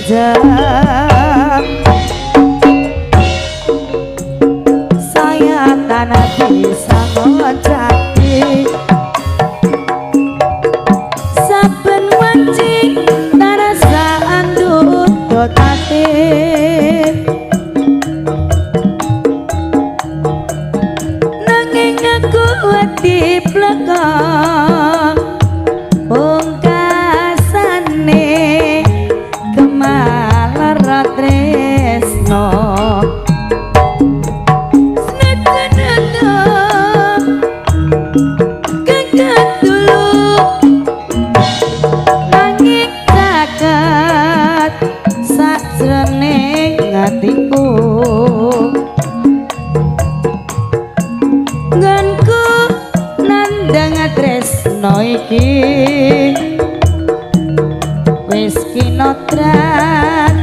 senja saya tanah bisa ngocaki saben wanci tanah saandut dotati nanging aku wedi blekong pungkasane kemalar tresno senajan kengkat dulu nanging caket sajroning atiku nggonku nandang tresno iki wis kinotran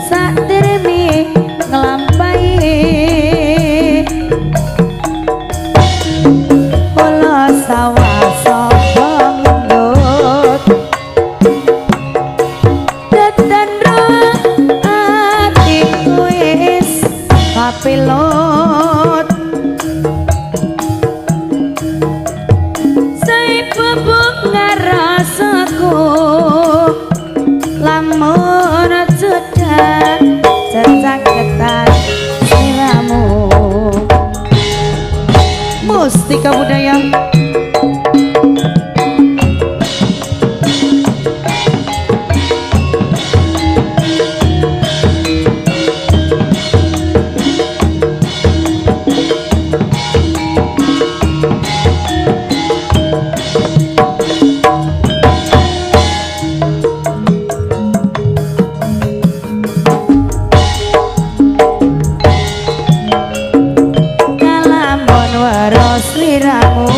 sadermi nglampahi pola sawah sapa mundut datan roh atiku wis kapilut saya bubuk ngarasaku lamun sudah cecaketan siramu mustika budaya sliramu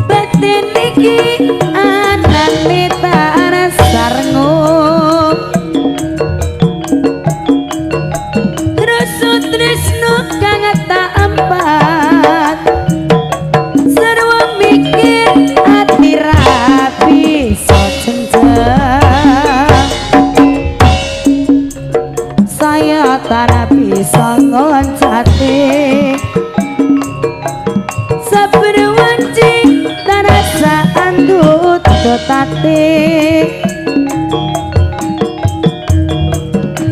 batin iki anane tak sarngu rasa tresno kang tak empat sarwa mikir ati rapi so jenjang saya tanah bisa ngoncati saberwanci tanah saandut dotati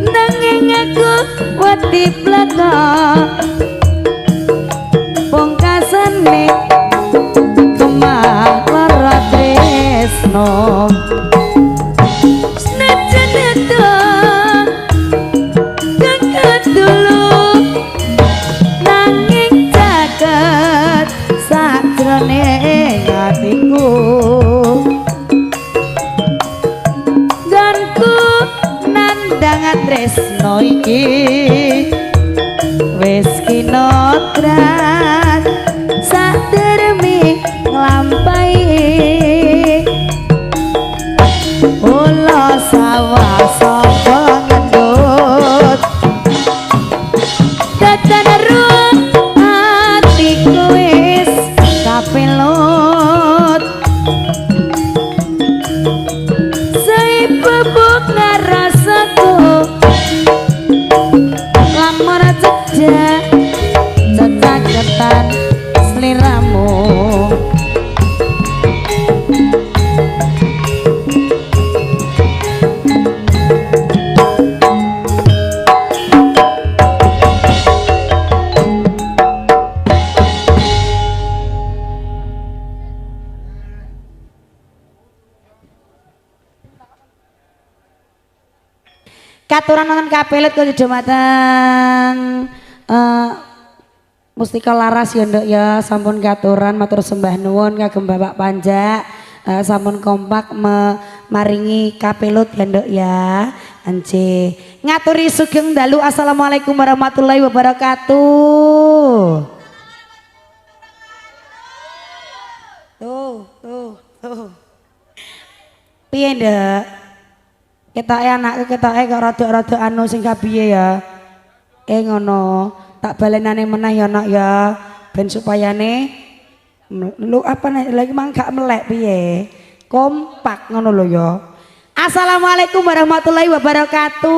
nanging aku wedi blekok pungkasane kemah lara tresno senajan itu kengkat dulu nanging caket sajroning atiku ganku nandang tresno iki wis kinotran sadermi nglampahi pola sawah sapa ngendut datan ruh atiku wis kapelut saya bubuk ngarasaku lamun jejak cecaketan sliramu katuran nonton kapelet kok dumateng Mustika Laras ya nduk ya sampun katuran matur sembah nuwun kagem Bapak Panjak sampun kompak maringi kapelut ya nduk ya anje ngaturi sugeng dalu. Assalamualaikum warahmatullahi wabarakatuh. Tuh piye nduk ketoke anakku ketoke kok rada-rada anu sing kapiye ya ngono tak balenane meneh ya nak ya ben supayane lu apa lagi mang gak melek piye kompak ngono lho ya Assalamualaikum warahmatullahi wabarakatuh.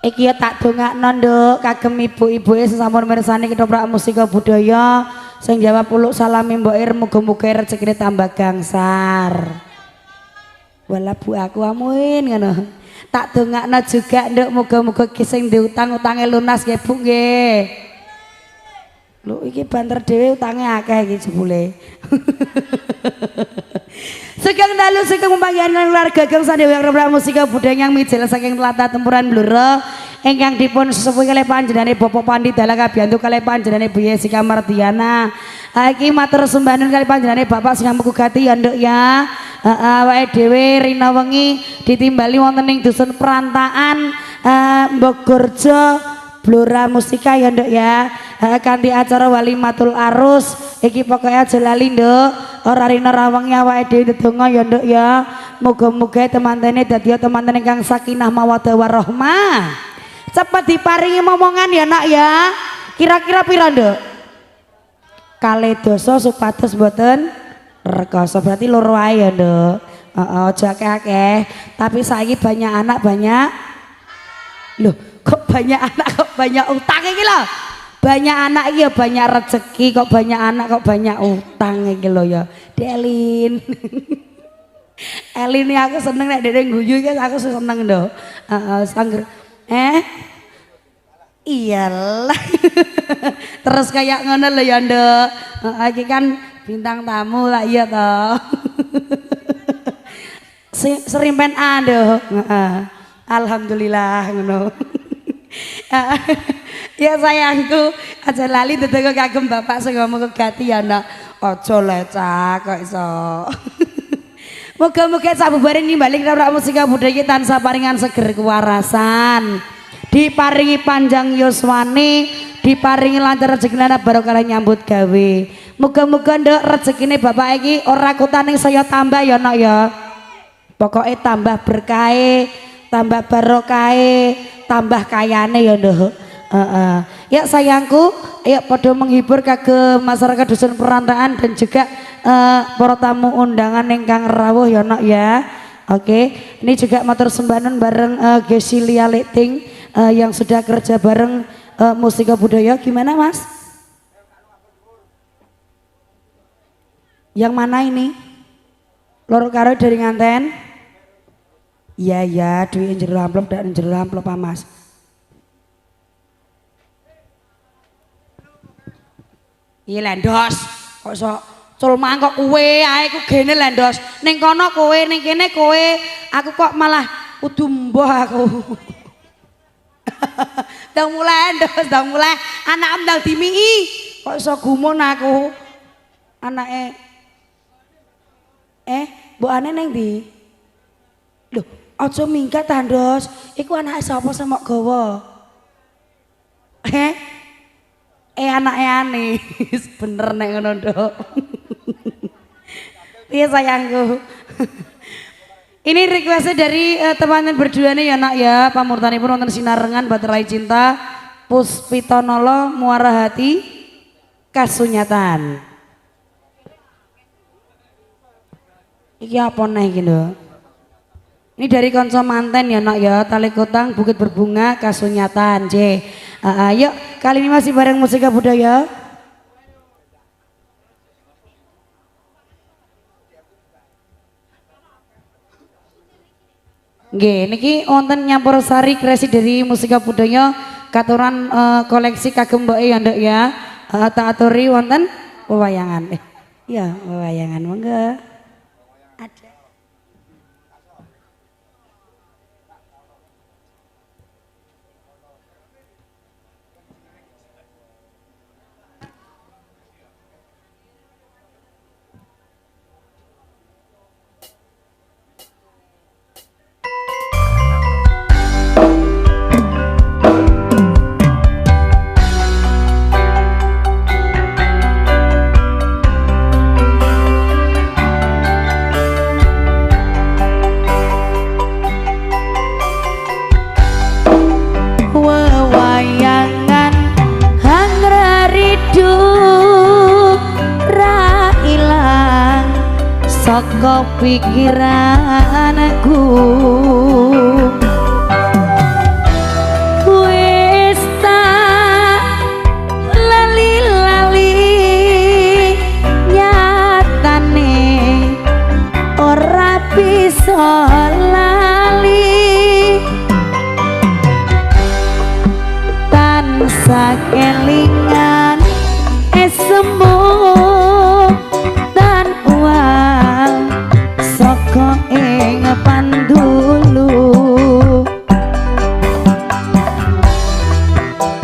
Iki ya tak dongakno nduk kagem ibu-ibuke sesampun mirsani ketoprak musika budaya sing jawab uluk salami mbok muga-muga rezekine tambah gangsar. Wala bu aku amuin ngono. Tak dongakno juga nduk muga-muga ki sing diutang-utange lunas nggih Bu nggih. Lho iki banter dhewe utange akeh iki jebule. Sugeng dalu sugeng panggihan keluarga Geng Sandewa Ketoprak Musika Budaya yang mijil saking tlatah tempuran Blora ingkang dipun sesepuh kalih panjenengane Bapak Pandi Dalang kabiyantu kalih panjenengane Bu Yesika Mardiana. Iki matur sembah kalih panjenengane Bapak Singang Mukugati ya nduk ya. Awake dhewe rina wengi ditimbali wonten ing dusun Perantaan Mbogorjo Blora Musika ya nduk ya. Kanthi acara walimatul arus iki pokoknya aja lali nduk ora rina rawengi awake dhewe ndedonga ya nduk ya muga-muga temantene dadi temanten ingkang sakinah mawaddah warahmah cepet diparingi momongan ya nak ya kira-kira pira nduk kalih dosa supados mboten rekoso berarti loro wae ya nduk aja akeh-akeh tapi saiki banyak anak banyak loh kok banyak anak kok banyak utang iki lho banyak anak ya banyak rezeki kok banyak anak kok banyak utang iki lho ya Delin Elin ini aku seneng nek dede guyu iki aku seneng lho sangger iyalah terus kayak ngono lho ya nduk iki kan bintang tamu lah iya toh serimpen nduk alhamdulillah ngono ya sayangku aja lali tetangga kagem bapak sing ngomong kegati ya nak aja lecak kok iso moga-moga sabubare nimbali ketoprak musika budaya tansah paringan seger kewarasan diparingi panjang yuswane diparingi lancar rezekine barokah nyambut gawe moga-moga nduk rezekine bapak iki ora kutaning saya tambah ya nak ya pokoknya tambah berkahe tambah barokahe tambah kayane ya nduk ya sayangku ya pada menghibur kagem masyarakat dusun Perantaan dan juga para tamu undangan ingkang rawuh ya nak ya oke ini juga matur sembahan bareng Gesilia Leting yang sudah kerja bareng musika budaya gimana mas yang mana ini loro karo dari nganten iya ya duit jero amplop dan jero amplop mas iya lendos kok sok culmaan kok kowe ae ku gene lendos ning kono kowe ning kene kowe aku kok malah kudu mbuh aku ndang mulai ndos ndang mulai anak ndang dimii kok iso gumun aku anake mbokane ning ndi lho aja minggat ta ndos iku anake sapa semok gawa anake aneh bener nek ngono nduk iya sayangku ini requestnya dari teman-teman berdua nih ya nak ya pamurtanipun wonten sinarengan Baterai Cinta Puspitonolo Muara Hati Kasunyatan iki apa nih gitu ini dari konco manten ya nak ya Tali Kotang Bukit Berbunga Kasunyatan J yuk kali ini masih bareng musika budaya nggih niki wonten nyampur sari kreasi dari musika budaya katuran koleksi kagem mboke ya nduk ya tak aturi wonten wewayangan iya wewayangan monggo ada saka pikiranku wis tak lali-lali nyatane ora bisa lali tansah kelingan esemu dan uang saka ing pandulu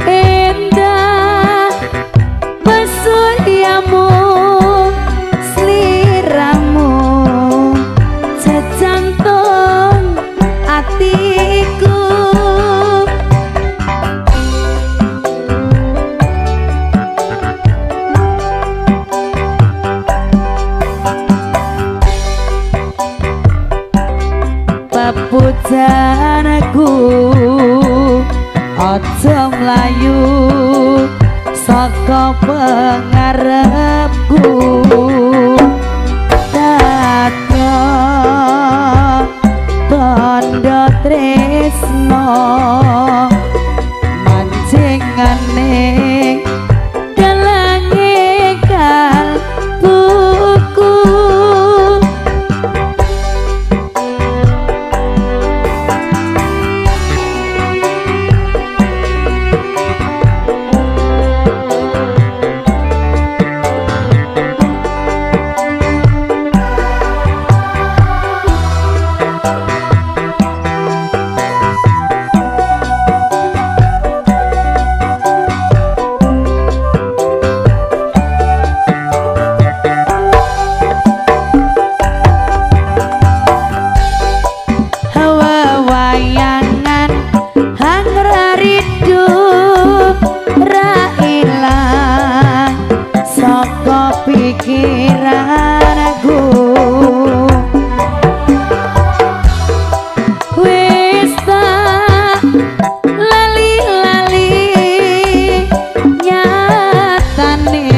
endah besuryamu sliramu sejantung atiku pujanaku aja mlayu saka pengarepku dadya tandha tresno mancingane dalange kalbuku pikiranku wis tak lali-lali nyatane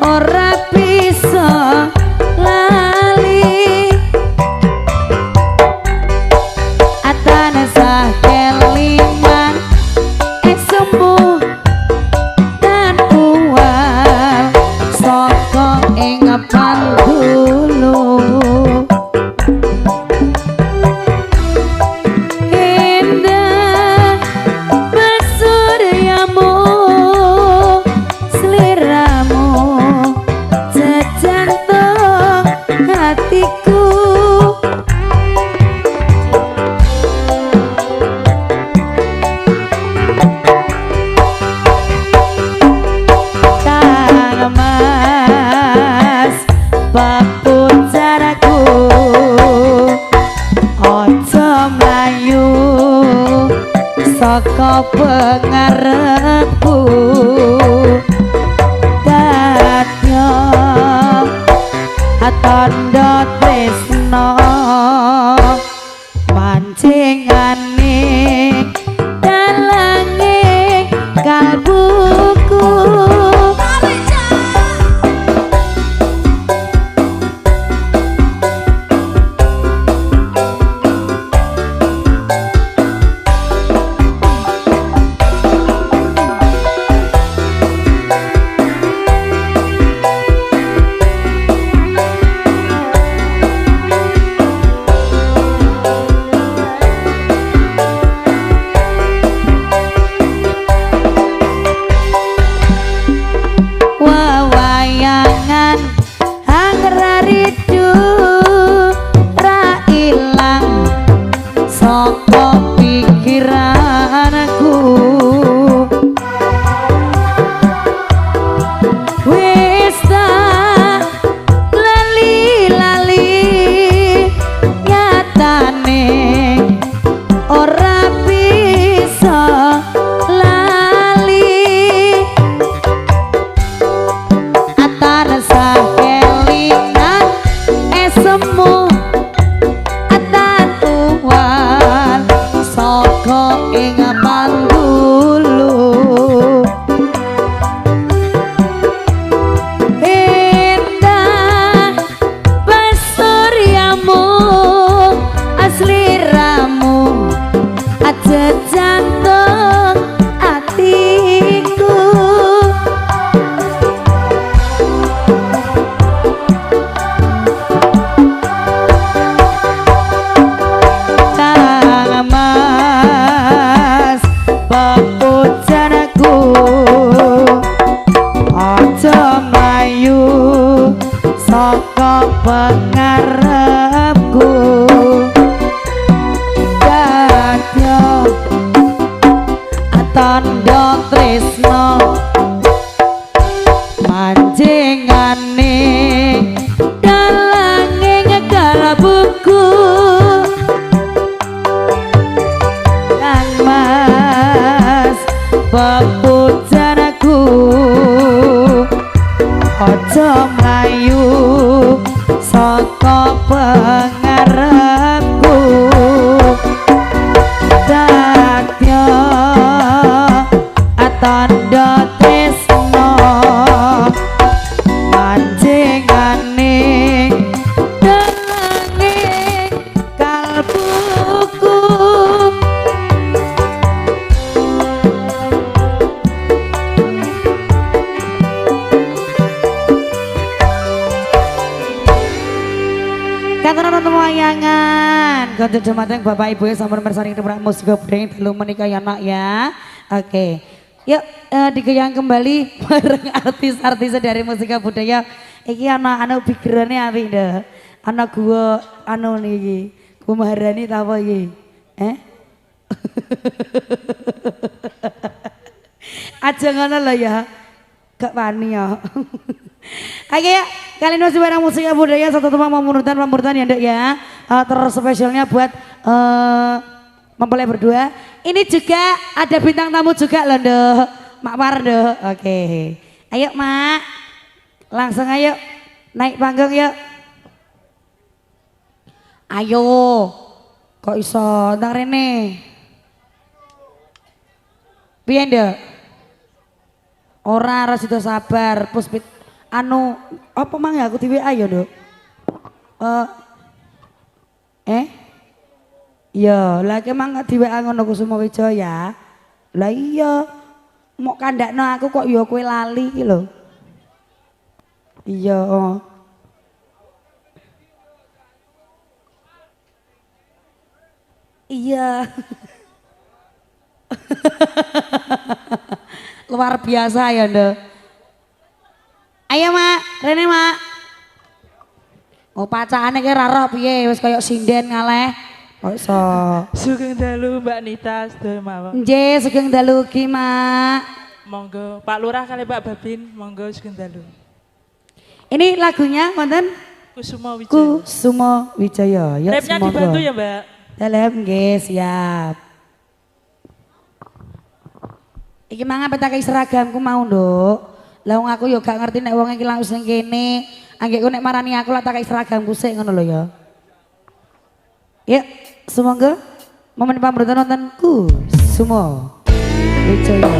ora bisa lali atane sah kelingan sembuh dan uang saka ing pandulu indah besuryamu sliramu sejantung hatiku pujanaku aja mlayu saka pengarepku dadya tandha tresno mancingane dalange kalbuku pengarepku dadya tandha tresno manjingane dalanging kalbuku kang mas pepujanaku aja mlayu saka pengarepku dadya tandha tresno manjingane dalanging kalbuku kata nonton wayangan kanthi dumateng Bapak Ibu sampun mirsani keprang musik budaya dalu menika ya nak ya. Oke. Yuk digoyang kembali bareng artis-artis dari musik budaya. Iki ana pikirane apik ndak. Ana gua anu niki. Gua Maharani ta apa iki? Aja ngono lho ya. Gak wani ya. Oke ya, kalian masih bareng musik budaya satu teman pemurtan ya ndak ya. Terus spesialnya buat mempelai berdua. Ini juga ada bintang tamu juga loh Ndo, Mak Wardo. Oke. Ayo Mak, langsung ayo naik panggung yuk. Ayo, kok iso nang rene? Piye Ndo? Ora harus itu sabar, puspit anu apa mang ya aku di WA ya Ndo? Ya, lagi emang gak di WA ngono Kusuma Wijaya. Lah iya, mau kandakno aku kok ya kowe lali iki lho. Iya. Iya. Luar biasa ya, Ndo. Ayo, Mak, rene, Mak. Mau pacakane ki ra roh piye, wis kaya sinden ngaleh. Kok iso. Sugeng dalu Mbak Nita sedaya mawon. Nggih, sugeng dalu ki, Mak. Monggo Pak Lurah kali Pak Babin, monggo sugeng dalu. Ini lagunya wonten Kusuma Wijaya. Kusuma Wijaya. Yuk, Rapnya dibantu ya, Mbak. Dalam nggih, siap. Iki mangan petakai seragamku mau, Nduk. Lah wong aku yo gak ngerti nek wong iki langsung ning kene. Anggekku nek marani aku lah tak seragamku sik ngono lho ya. Ya, semoga momen pamrutan nontonku semua Wijaya.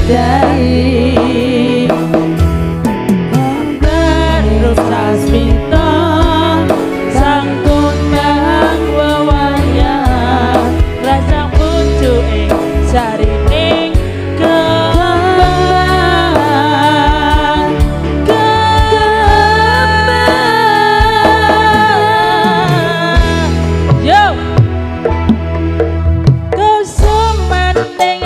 Dari berusaha minta sangkut nang wewayah rasa pucuke sarining kembang yo kusuman ning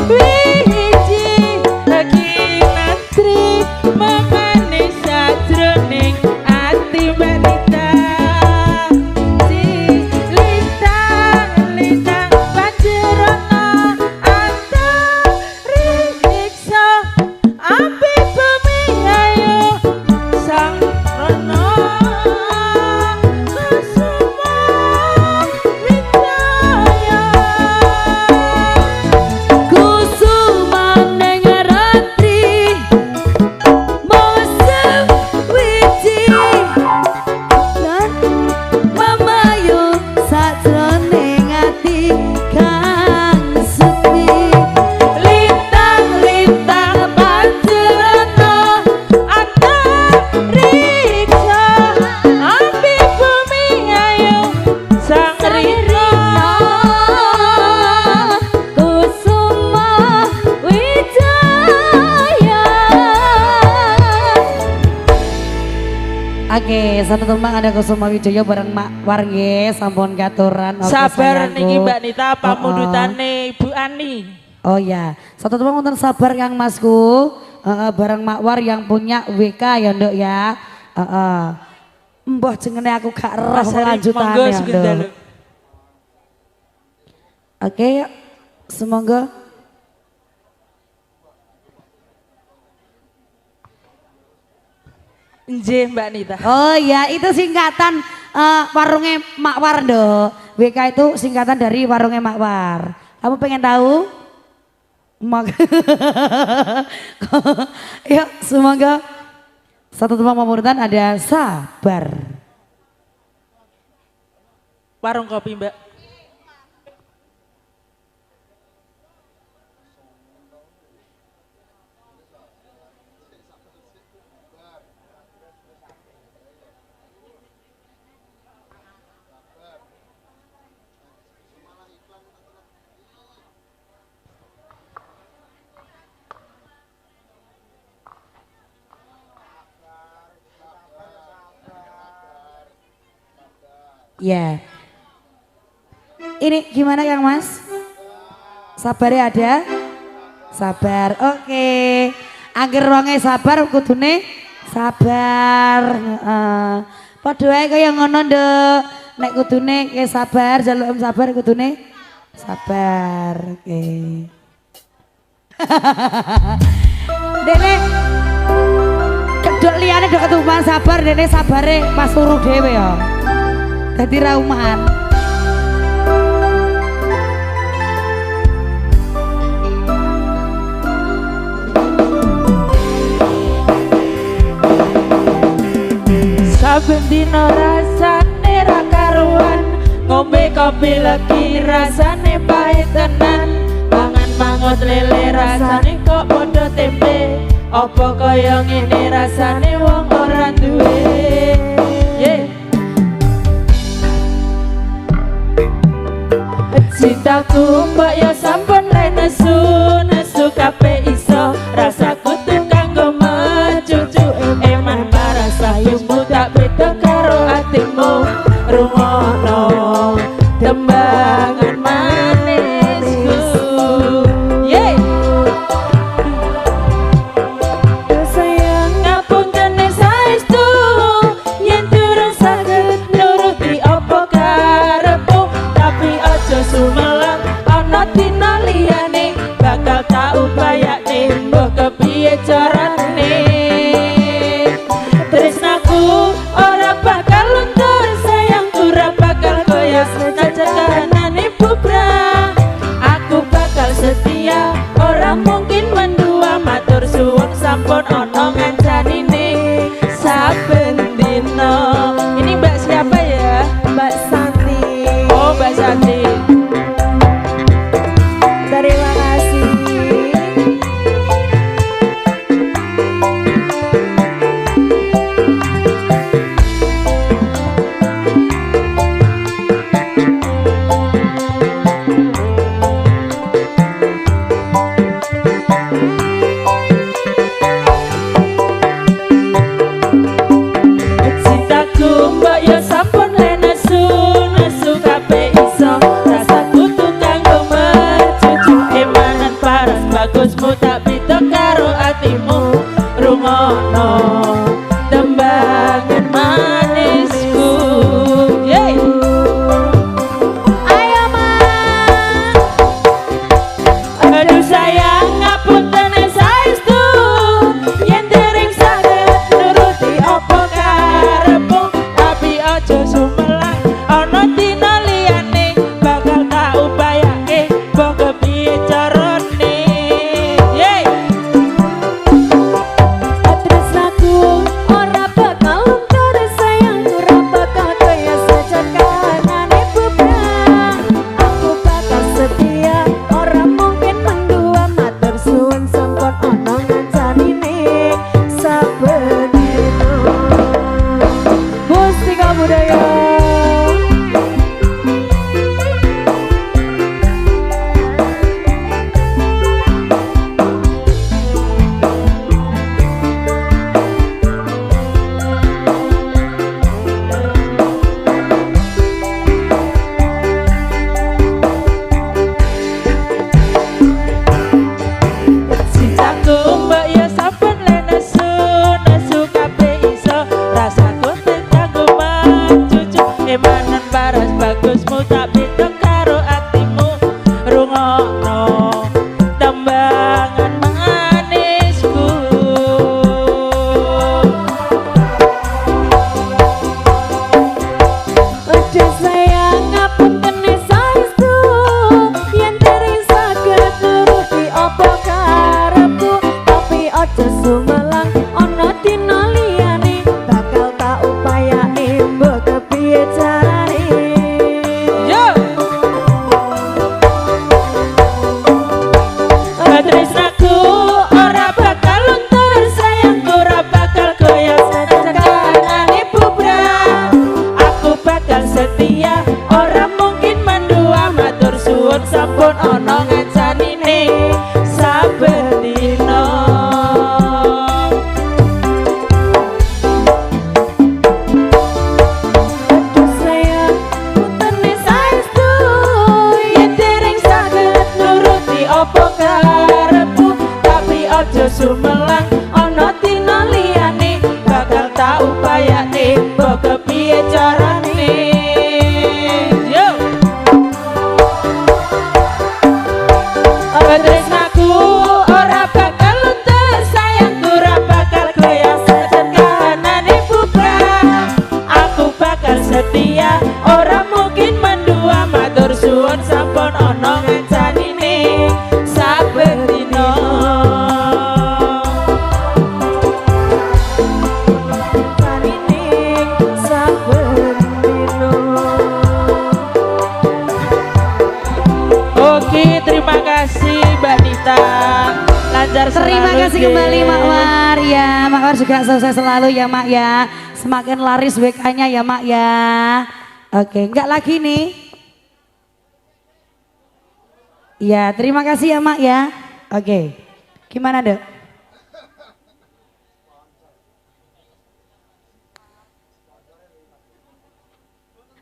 wiji lagi nantri mengane sajroning ati Mbak Nita si lintang panjerana antariksa api bumi ayo sang rono kusuma wijaya Kusuma ning ratri mosem wiji lan mamayu sajroning ati kang sepi lintang panjerana antariksa api bumi ayo sang rino Kusuma Wijaya. Oke, satu teman ada Kusuma Wijaya bareng Mak War nggih, sampun katuran. Oke, sabar sayangku. niki Mbak Nita Oh, pamundutane Ibu Ani. Oh ya, satu teman wonten sabar Kang Masku, bareng Mak War yang punya WK ya Nduk ya. Mbah jengene aku gak roh Mas Heri, lanjutane monggo ya sugeng Nduk. dalu. Oke, yuk. Semoga Nggih Mbak Nita. oh ya, itu singkatan warungnya Mak War Nduk. WK itu singkatan dari warungnya Mak War. Kamu pengen tahu? Mak. Yuk, semoga satu tempat pemuritan ada sabar. Warung kopi Mbak. Ya. Ini gimana Kang Mas? Sabarnya ada? Sabar. Oke. Angger wonge sabar kudune sabar. Heeh. Padha wae kaya ngono, Nduk. Nek kudune ke sabar, jaluk sabar kudune sabar. Oke. Dene kedok liyane dok ketumpahan sabar, dene sabare pas turu dhewe ya. Dadi rauman. Saben dina rasane ra karuan, ngombe kopi legi rasane pahit tenan, mangan mangut lele rasane kok padha tempe, apa kaya ngene rasane wong ora duwe. Yeah. Cintaku mbak ya sampun le nesu, nesu kabeh iso, rasaku tuh kanggo mencucu, eman parasayumu tak beda karo atimu, rungono tembangan manisku. Yeay. Sayang ngapunten saestu, yen durung saged nuruti apa karepmu, tapi aja sumelang ana dina liyane, bakal tak upayane mbok kepiye carane. Tresnaku ora bakal luntur, sayangku ora bakal goyah senajan kahanane bubrah. Aku bakal setia, ora mungkin mendua, matur suwun sampun ana ngancanine saben dina. Ini Mbak siapa ya? Mbak Santi. Oh, Mbak Santi. Terima kasih. bagusmu tak beda karo atimu rungokno tembangan manisku. Yeay. Ayo mas, aduh sayang ngapunten saestu yen dereng saged nuruti apa karepmu, tapi aja sumelang ana dina liyane bakal tak upayake mbok kepiye carane. Yeay. Tresnaku ora bakal luntur sayangku ora bakal kaya sejakanane bebrang. Aku bakal setia ora mungkin mendua matur suwun sampun ana ngancanine saben dina. Mustika Budaya. Cintaku mbak ya saben le nesu nesu kabeh iso rasaku tentangku macucu emanan paras bagusmu tak beda karo atimu rungokno tembangan manisku. Aduh sayang ngapunten saestu yen dereng saged nuruti apa karepku, tapi aja sumelang ana dina liyane bakal tak upayake mbok kepiye carane. Yo. Tresnaku ora bakal luntur sayangku ora bakal goyah sejakanane bubrah. Aku bakal setia ora mungkin mendua matur suwun sampun ana ngancanine saben dina. Aduh sayang puntene saestu Yen dereng saged nuruti apa karepmu, tapi aja sumelang ana dina liyane bakal tak upayake mbok kepiye carane. Yo. Tresnaku ora bakal luntur sayangku ora bakal goyah sejakanane bubrah. Aku bakal setia ora mungkin mendua matur suwun sampun ana ngancanine saben dina. carine saben dina. Oke, terima kasih Mbak Nita. Lancar selalu. Terima kasih Ge. kembali Mak War ya. Mak War juga sukses selalu ya Mak ya. Semakin laris WK-nya ya Mak ya. Oke, enggak lagi nih. Ya, terima kasih ya Mak ya. Oke. Gimana, Dek?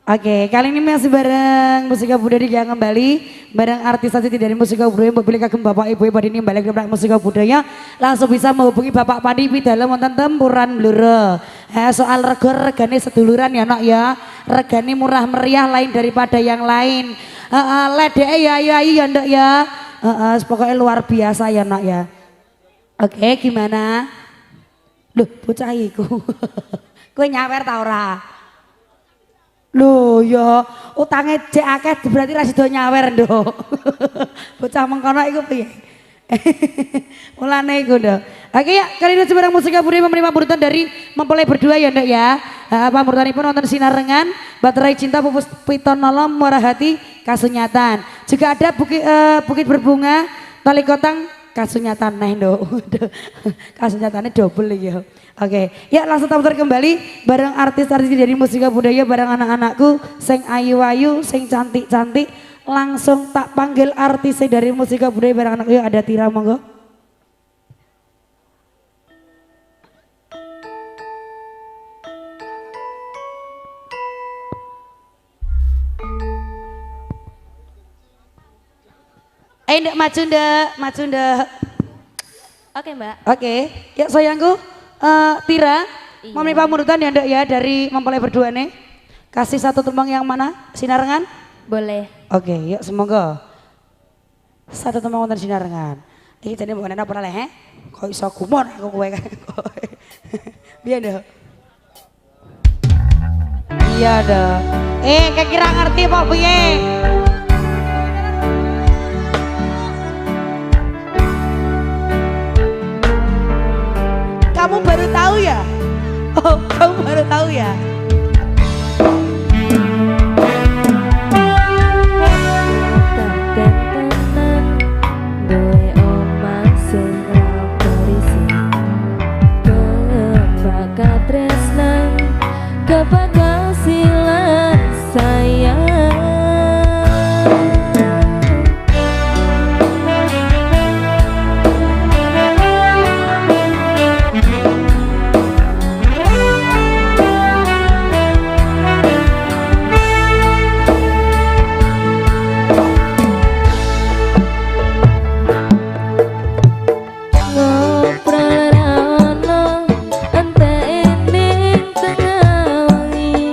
Oke, kali ini masih bareng Mustika Budaya yang kembali bareng artis-artis dari Mustika Budaya mbok pilih kagem Bapak Ibu pada ini balik ke Mustika Budaya langsung bisa menghubungi Bapak Pandi dalam wonten tempuran bluro. Soal regane seduluran ya Nak ya. Regane murah meriah lain daripada yang lain. Ledeke ya ayu ya Nduk ya. Pokoknya luar biasa ya Nak ya. Oke, gimana? Loh, bocah iku. Kowe nyawer ta ora? Loh ya, utangnya cek akeh berarti ra sida nyawer nduk. Bocah mengkono iku piye? Mulane iku nduk. Oke ya, kali ini sebarang Mustika Budaya menerima pamuritan dari mempelai berdua ya nduk ya. Pamuritanipun wonten sinarengan Baterai Cinta Pupus Pitonolom Murah Hati Kasunyatan. Juga ada Bukit Berbunga Tali Kotang Kasunyatan neh nduk. Kasunyatannya double ya. Oke, ya langsung tampil kembali bareng artis-artis dari Mustika Budaya bareng anak-anakku sing ayu-ayu, sing cantik-cantik. Langsung tak panggil artis dari Mustika Budaya bareng anakku. Yuk ada Tira monggo. ndak maju ndak, maju ndak. Oke Mbak. Oke, ya sayangku, Tira, Iya. mau minta panutan ya ndak ya dari mempelai berdua nih. Kasih satu tembang yang mana? Sinarengan? Boleh. Oke, yuk semoga satu tembang wonten sinarengan. Iki jane mbok apa leh, he? Kok iso kumon aku kowe kan. Biar ndak. Iya dah. Kayak kira ngerti Pak piye? Kamu baru tahu ya? Oh, kamu baru tahu ya? Kakek tenan duwe omah sing ra berisi. Kebakar tresnan, kebakar silan sayang. Ngobrol ra ono entek ning tengah wengi.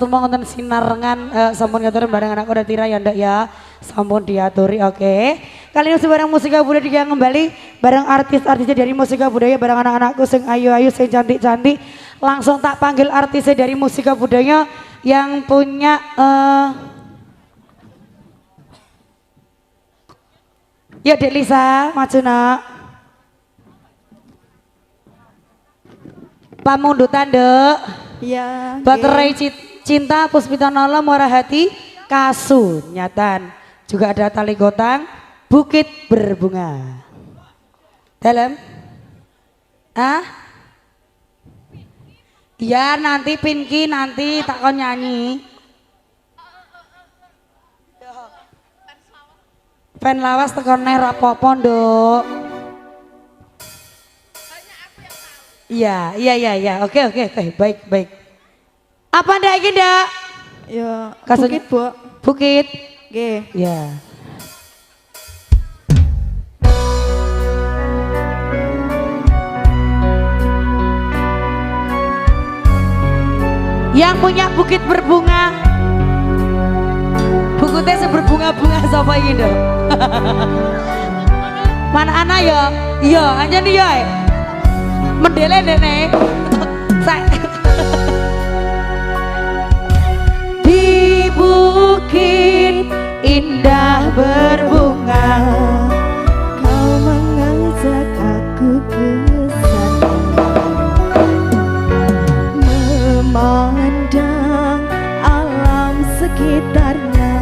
tumpang wonten sinarengan sampun ngaturi bareng anak udah tira ya ndak ya. Sampun diaturi oke. Kali ini bareng musika budaya kembali bareng artis-artisnya dari musika budaya bareng anak-anakku sing ayu-ayu sing cantik-cantik. Langsung tak panggil artisnya dari musika budaya yang punya ya Dek Lisa, maju nak. Pamundutan Dek. Ya. Baterai cinta Puspita Nolo Muara Hati Kasunyatan. Juga ada tali gotang Bukit Berbunga. Dalam? Ah? Iya nanti Pinky nanti tak kon nyanyi. Pen lawas tekon ner apa-apa Nduk. Iya. Oke, baik. Apa ndak iki ndak? Ya, Bukit, Bu. Bukit. Nggih. Ya. Yang punya Bukit Berbunga. Bukitnya seberbunga-bunga sapa iki Nduk? Mana anak ya? Iya, anjani ya. Mendele dene. Di bukit indah berbunga Kau mengajak aku ke sana Memandang alam sekitarnya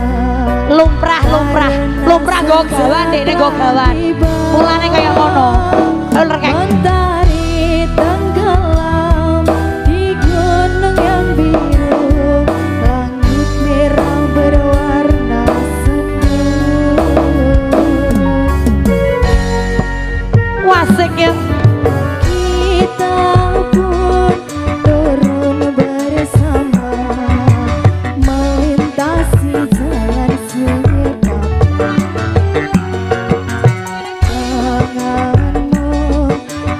lumrah gogawan dene gogawan. Mulane kaya ngono. Lerkek. Mentari tenggelam di gunung yang biru Langit merah berwarna semu Wasik ya. Kita pun turun bersama Melintasi jalan setapak Tanganmu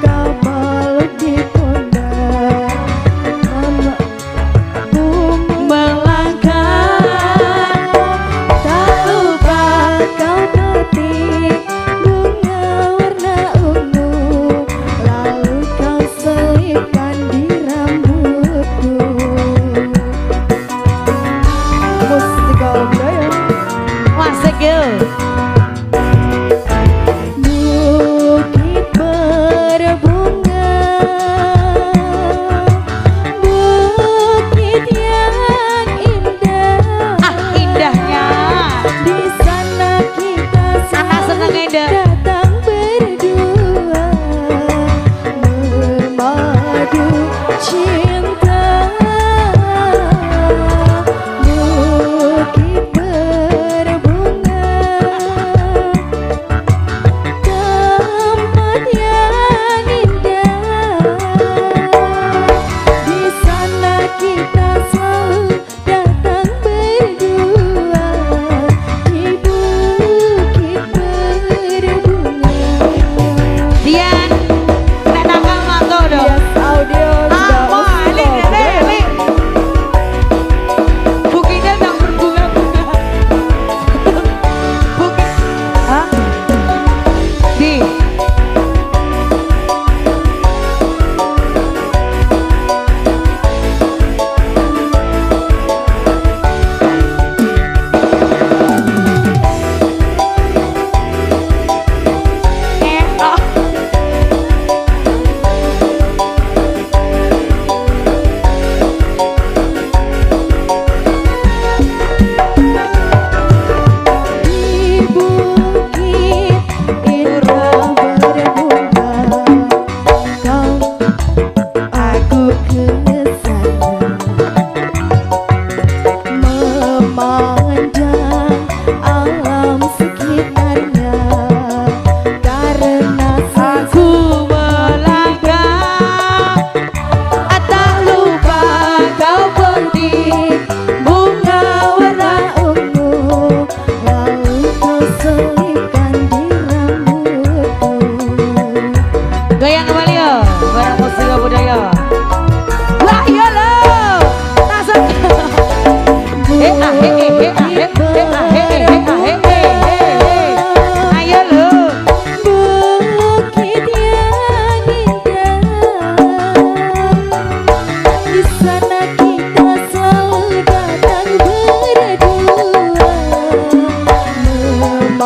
kau peluk di pundak Mamaku melangkah Tak lupa kau petik bunga warna ungu Lalu kau selipkan di rambutku Mustika Budaya Wasik ya. Bukit berbunga Bukit yang indah Indahnya. Di sana kita Anak seneng Enda. datang berdua Memadu cinta Bukit berbunga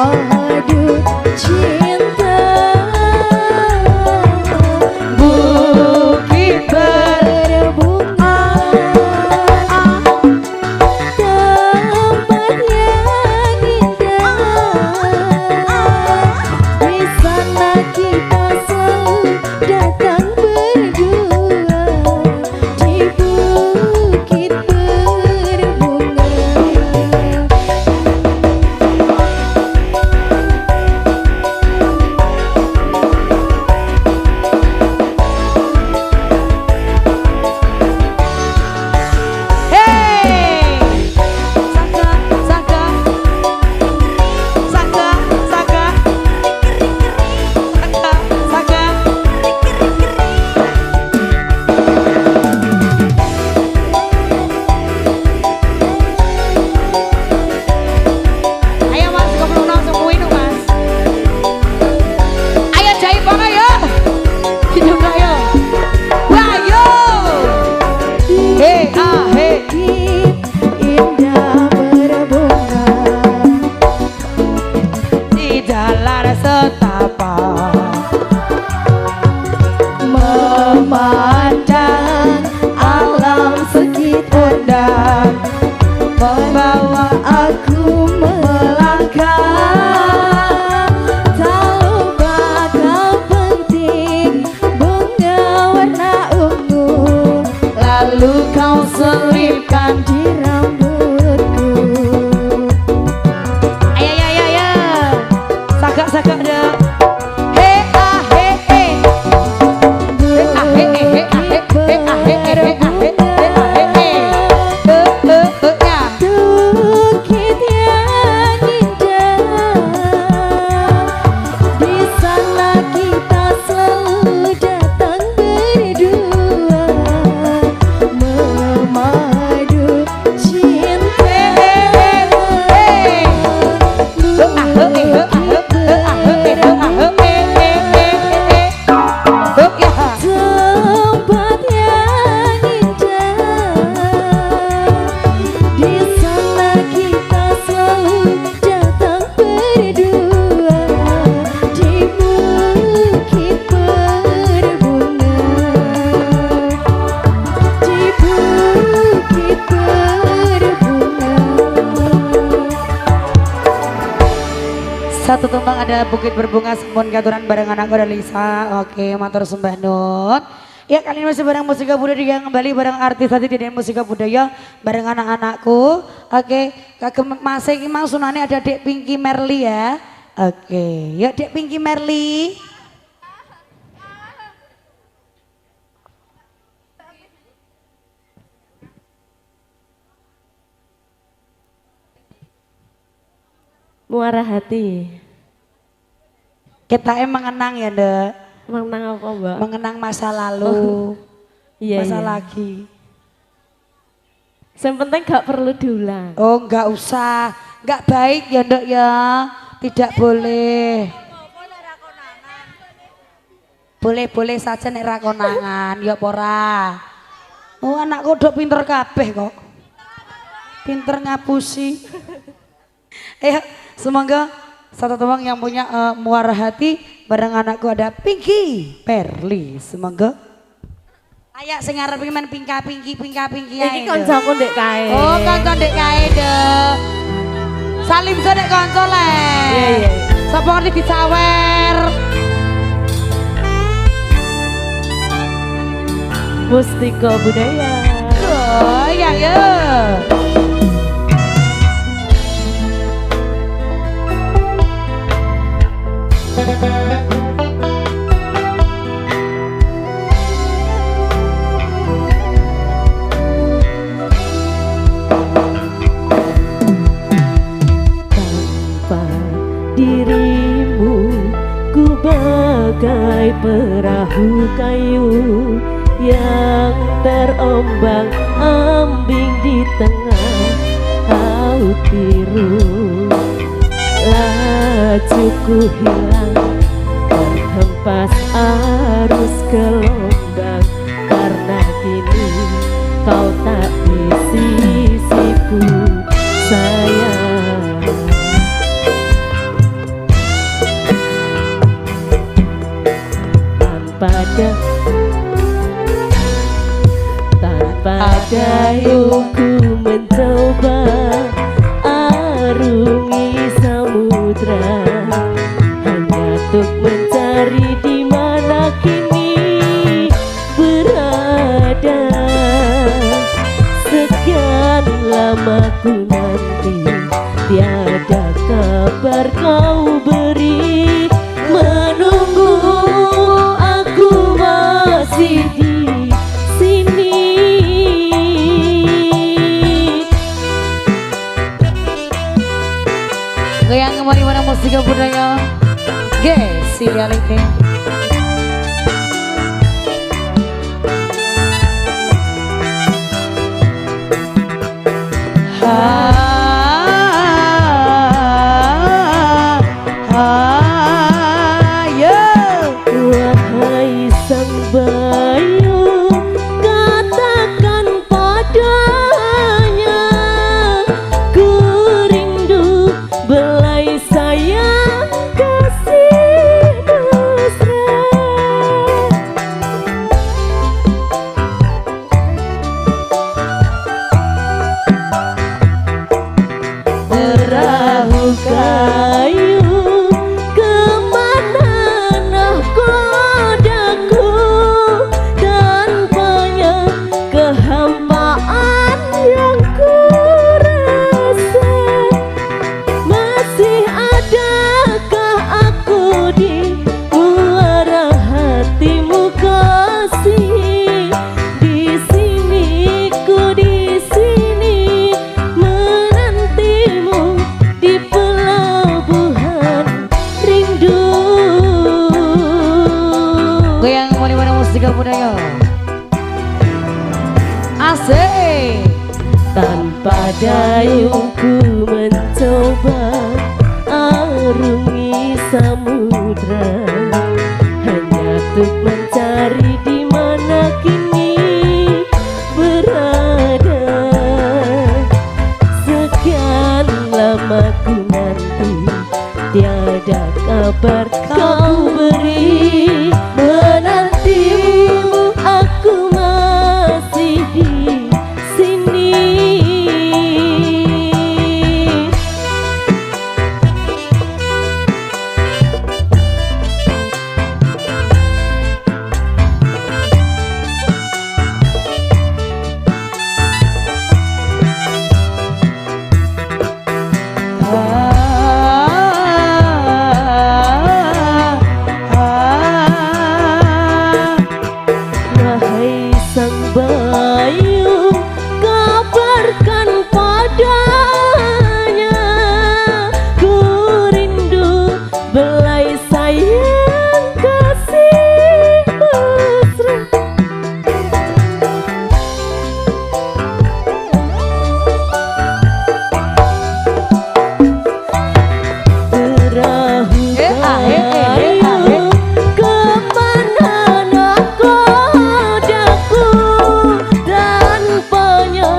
memadu cinta. Bukit Berbunga tempat yang indah, di sana kita selalu datang berdua, di bukit berbunga. Hey, Saka, Saka, Saka, Saka, Saka, Saka. Ayo mas, kau belum langsung muin mas. Ayo jahit bang ayo. Hidup ayo. Wah yo. Hey ah hey. Bukit indah berbunga, Di jalan setapak memandang alam sekitar dan membawa aku melangkah. Tak lupa kau penting bunga warna ungu, lalu kau selipkan di rambutku. Ayo ayo ayo ayo. Sagak sagak deh. He ah he he. He ah he he he ah he he ah he he he ah he he he ah he he. Ya. Bukit yang indah, di sana kita selalu datang berdua, memadu cinta. Tempat yang indah, di sana kita selalu datang berdua, di bukit berbunga, di bukit berbunga. Satu tembang ada Bukit Berbunga Sampun Katuran bareng anakku dan Lisa. Oke, matur sembah nun. Ya kali ini masih bareng Musika Budaya kembali bareng artis tadi di Musika Budaya bareng anak-anakku. Oke, kagem masih iki mau sunane ada Dek Pinky Merly ya. Oke, yuk Dek Pinky Merly. Muara hati. Kita mengenang ya, Dek. Menang apa, Mbak? Mengenang masa lalu. Iya, masa iya. lagi. Yang penting gak perlu diulang. Oh, enggak usah. Enggak baik ya, Dek ya. Tidak boleh. Boleh-boleh saja nek ra konangan, ya apa ora. Oh, anakku udah pinter kabeh kok. Pinter ngapusi. Semoga satu teman yang punya muara hati bareng anakku ada Pinky Perli. Semoga. Ayak sing arep iki men pinka-pinki Iki kancaku ndek kae. Oh, kanca ndek kae deh. Salim so nek kanca le. Iya, iya. Sapa ngerti disawer. Mustika Budaya. Oh, iya ya. Tanpa dirimu ku bagai perahu kayu yang terombang ambing di tengah laut biru. Lajuku hilang terhempas arus gelombang, karena kini kau tak di sisiku sayang. kabar kau beri, menunggu aku masih di sini. Goyang kembali mana musik budaya. Si Alike. Wahai sang bayu, katakan padanya, ku rindu belai sayang kasih mesra. Perahu kayu kemana nahkodaku, tanpanya kehampaan yang ku rasa. Masih adakah aku di muara hatimu kasih? Di sini ku di sini menantimu di pelabuhan rindu. Goyang kembali mana musik budaya. Asik. Tanpa dayung ku mencoba arungi samudra, hanya untuk mencari di mana kini berada. Sekian lama ku nanti, tiada kabar kau beri, menantimu aku masih di sini. Wahai sang bayu, kabarkan padanya, ku rindu belai sayang kasih mesra. Perahu kayu kemana nahkodaku, tanpanya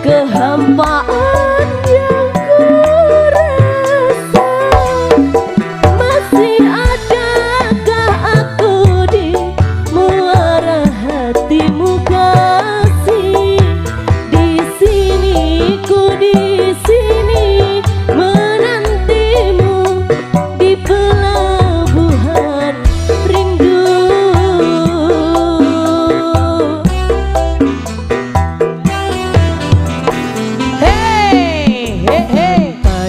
kehampaan yang ku rasa. Masih adakah aku di muara hatimu kasih? Di sini ku di sini menantimu di pelabuhan rindu.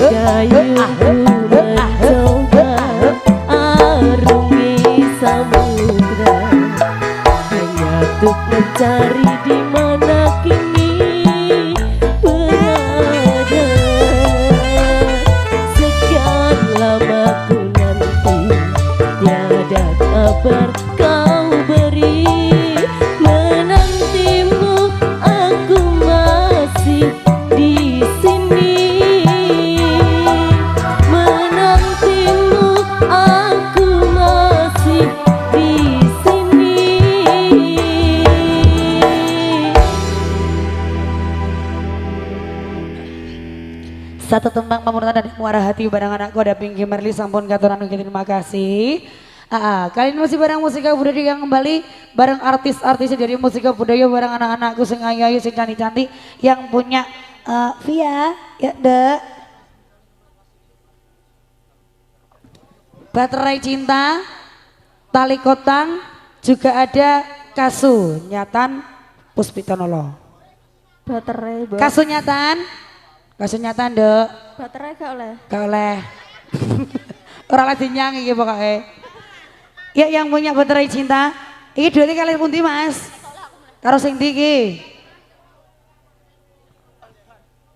Padayungku mencoba arungi samudra, hanya untuk mencari di mana kini berada. Sekian lama ku nanti, tiada kabar kau beri, menantimu aku masih di sini. Menantimu aku masih di sini. Satu tembang pemurnian dari muara hati barang anakku ada Pinky Merli sampun katuran ugi terima kasih. Kali ini masih bareng musika budaya yang kembali bareng artis-artis dari musika budaya bareng anak-anakku sing ayu-ayu sing cantik-cantik yang punya via ya dek baterai cinta, tali kotang, juga ada kasu nyatan Puspitonolo. Baterai, Kasu nyatan dek. baterai gak oleh. Gak oleh. Ora lagi nyang iki pokoke. Ya yang punya baterai cinta, iki duitnya kalian pundi Mas? Karo sing ndi iki?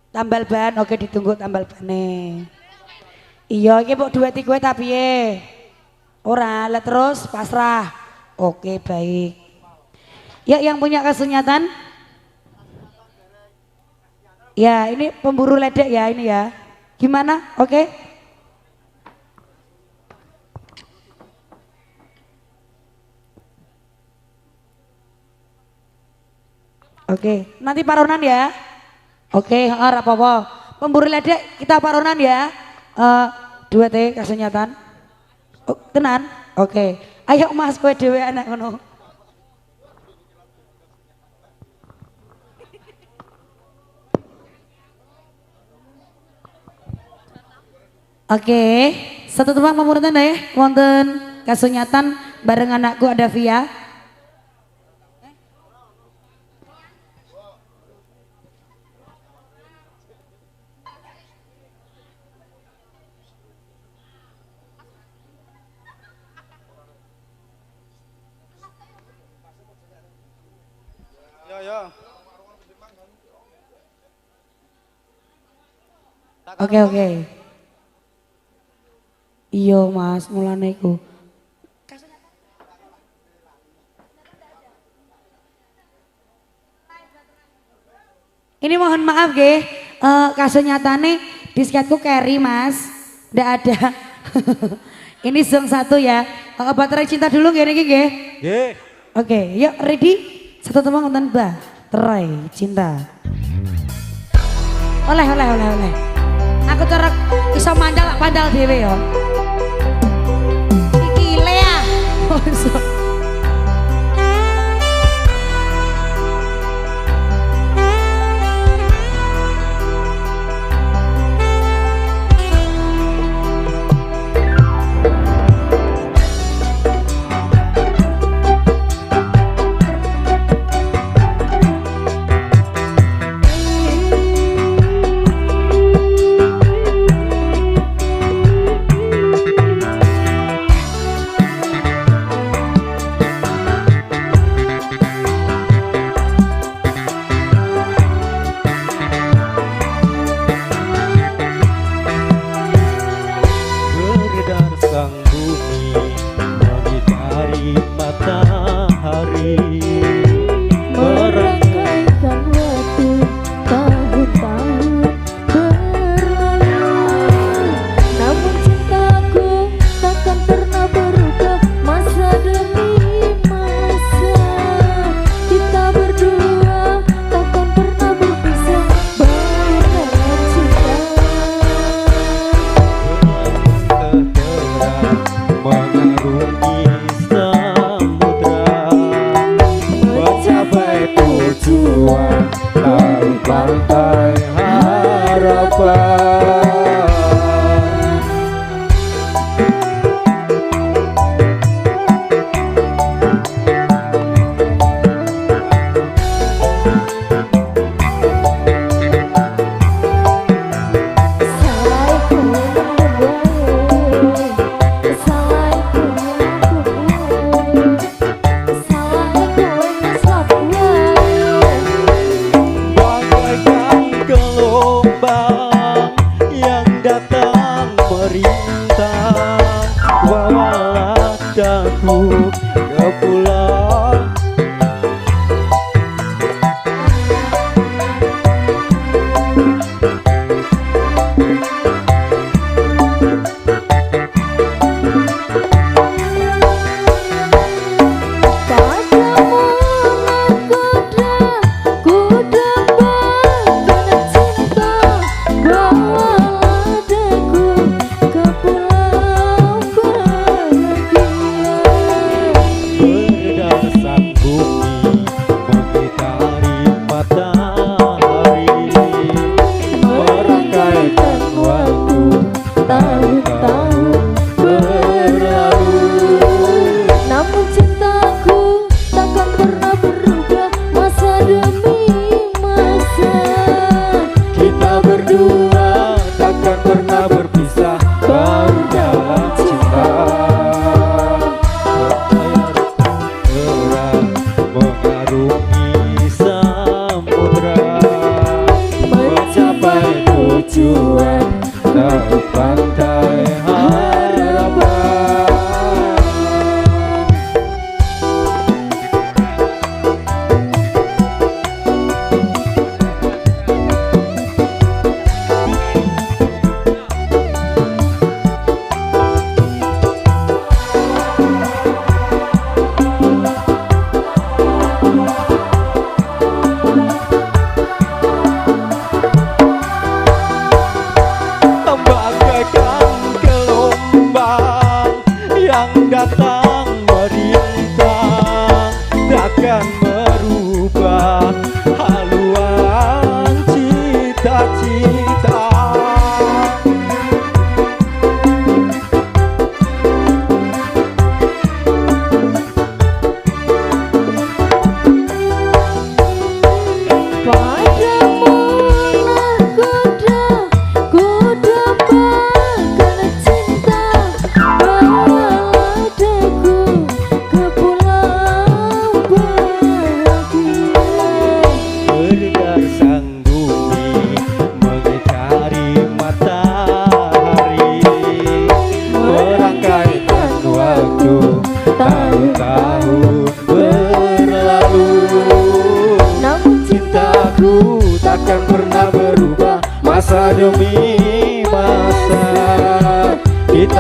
Tambal ban, oke ditunggu tambal bane. Iya, iki mbok duet kowe ta piye? Ora, lah terus pasrah. Oke, baik. Ya yang punya kesunyatan? Ya, ini pemburu ledek ya ini ya. Gimana? Oke? Oke, nanti paronan ya. Oke, ora apa-apa. Pemburu ledek kita paronan ya. Dua teh kesunyatan. Oh, tenan? Oke. Ayo Mas kowe dhewe anak ngono. Oke, satu tembang pamuritan ya, wonten kasunyatan bareng anakku ada Via. Ya. Oke. Iya Mas, mulane iku. Ini mohon maaf nggih, kasunyatane disketku carry Mas. Ndak ada. Ini zong 1 ya. Baterai cinta dulu nggih niki nggih. Nggih. Oke, yuk ready? Satu tembang nonton baterai cinta. Oleh. Aku cara iso pandal dhewe ya. Iki Lea. Beredar sang bumi mengitari matahari, Merangkaikan waktu tahun-tahun berlalu, namun cintaku takkan pernah berubah masa demi masa. Kita berdua takkan pernah berpisah bagai cinta. mengarungi samudra, mencapai tujuan dari pantai harapan. Bagaikan gelombang yang datang merintang, bawalah daku ke pulau. Padamu nakoda, kuda bagana cinta, bawalah daku ke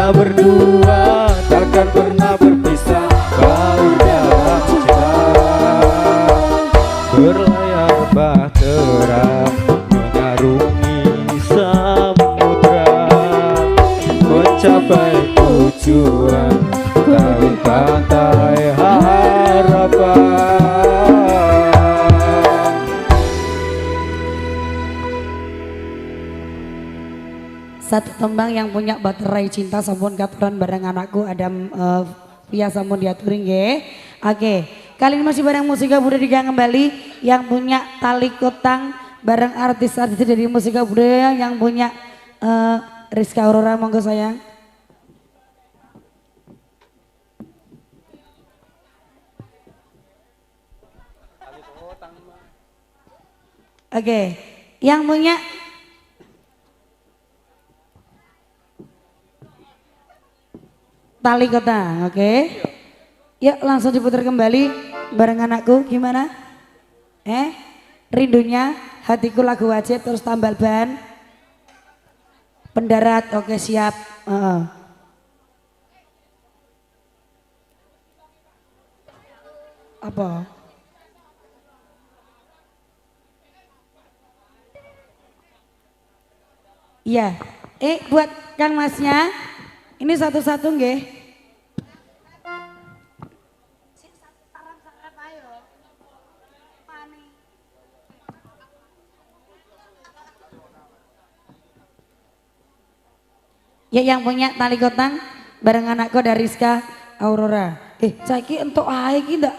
berdua takkan pernah berpisah kau dalam cinta berlayar bahtera mengarungi samudra mencapai tujuan dari pantai harapan. Satu tembang yang punya baterai cinta sampun katuran bareng anakku Adam via sampun diaturin nggih. Oke, kali ini masih bareng Musika Budaya kembali yang punya tali kotang bareng artis-artis dari Musika Budaya yang punya Rizka Aurora, monggo sayang. Oke, yang punya tali kotang, oke. Yuk langsung diputar kembali bareng anakku, gimana? Rindunya, hatiku lagu wajib, terus tambal ban. Pendarat, oke siap. Apa? Iya, buat Kang Masnya, ini satu-satu nggih. Ya yang punya tali kotang bareng anakku dari Rizka Aurora. Saiki entuk ae iki ndak?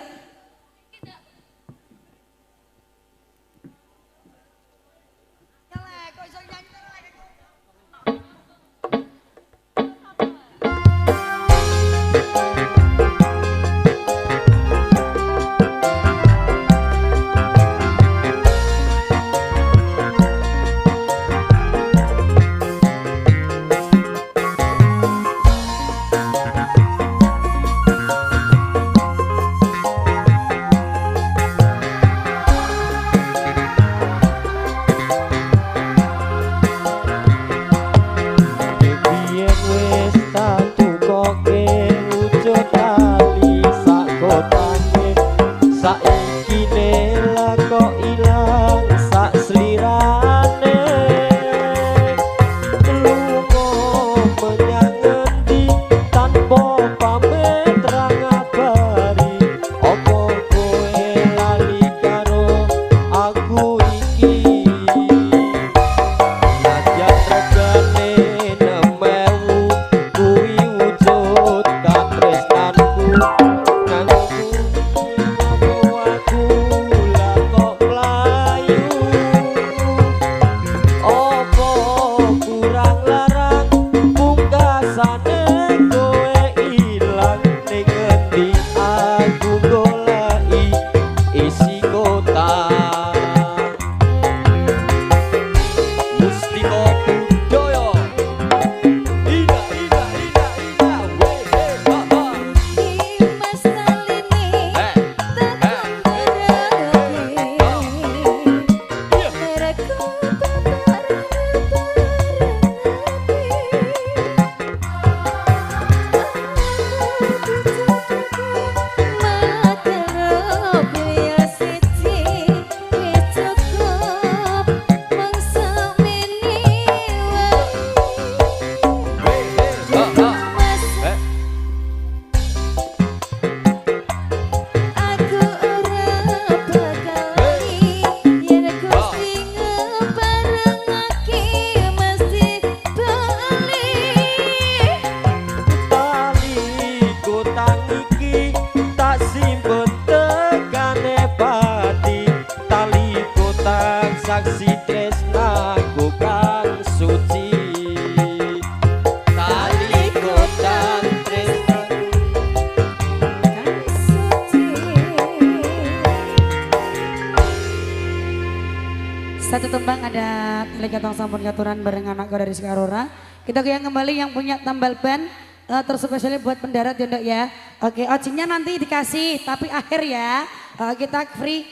Satu tembang ada tali kotang sampun katuran bareng anakku dari Rizka Aurora. Kita goyang kembali yang punya tambal ban terspesial buat pendarat ya Ndok ya. Oke, ojingnya nanti dikasih tapi akhir ya. Kita free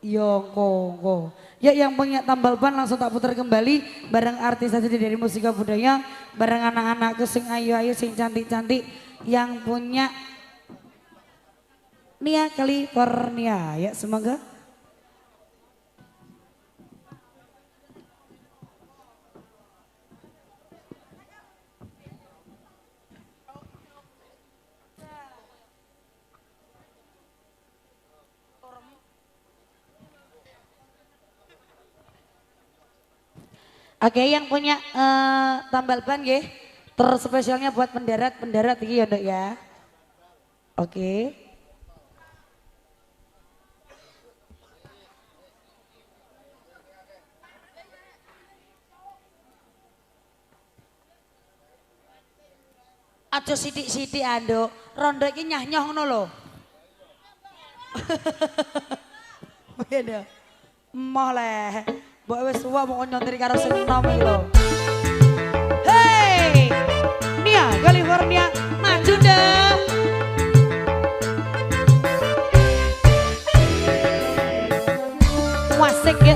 Yo kongko. Ya yang punya tambal ban langsung tak putar kembali bareng artis aja dari musika budaya, bareng anak-anakku sing ayu-ayu sing cantik-cantik yang punya Nia California ya semoga. Oke, yang punya tambal ban nggih. Terspesialnya buat pendarat iki ya, Nduk ya. Oke. Aja sithik-sithik Nduk. Rondo iki nyah-nyoh ngono lho. Beda. Emoh leh. Mbok wis suwa mau nyontri karo sing enom iki lho. Hey! Nia California maju deh. Wasik ya.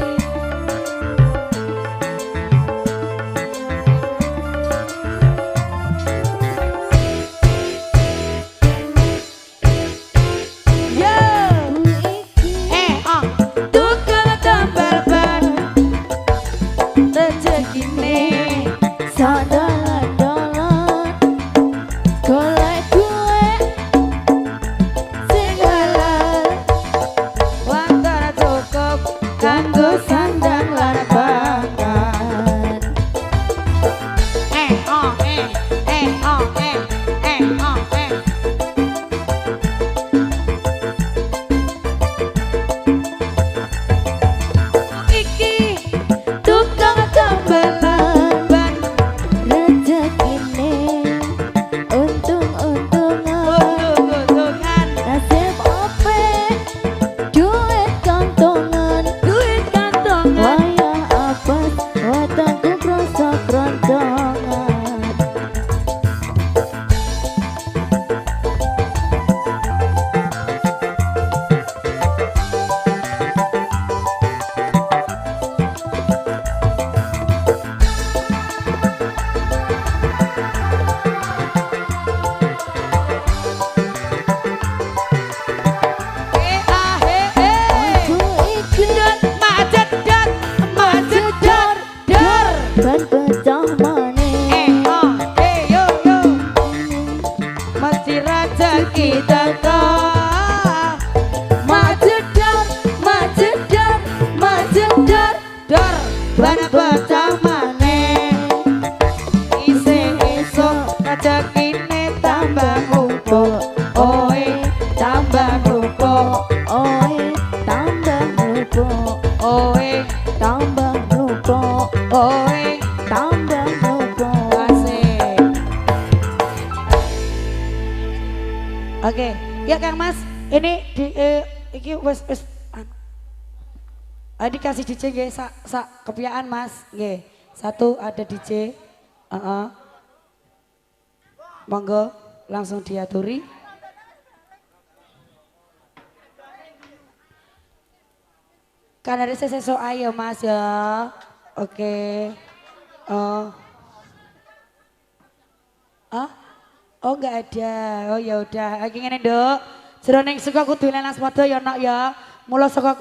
Ban pecah maning yo mesti rezeki teko maju dor ban pecah maning isih esuk rezekine tambah ngumpul oe tambah ngumpul oi tambah numpuk oe tambah numpuk oe tambah numpuk. asik. Oke, ya Kang Mas, ini di iki wis dikasih DJ nggih sak kepiaan Mas, nggih. Satu ada DJ. Monggo langsung diaturi. Kan ada sesok ayo Mas ya. Oke. Oh. Oh enggak ada. Oh ya udah. Iki ngene, Nduk. Jroning suka kudu lelas padha ya, Nok ya. Mula saka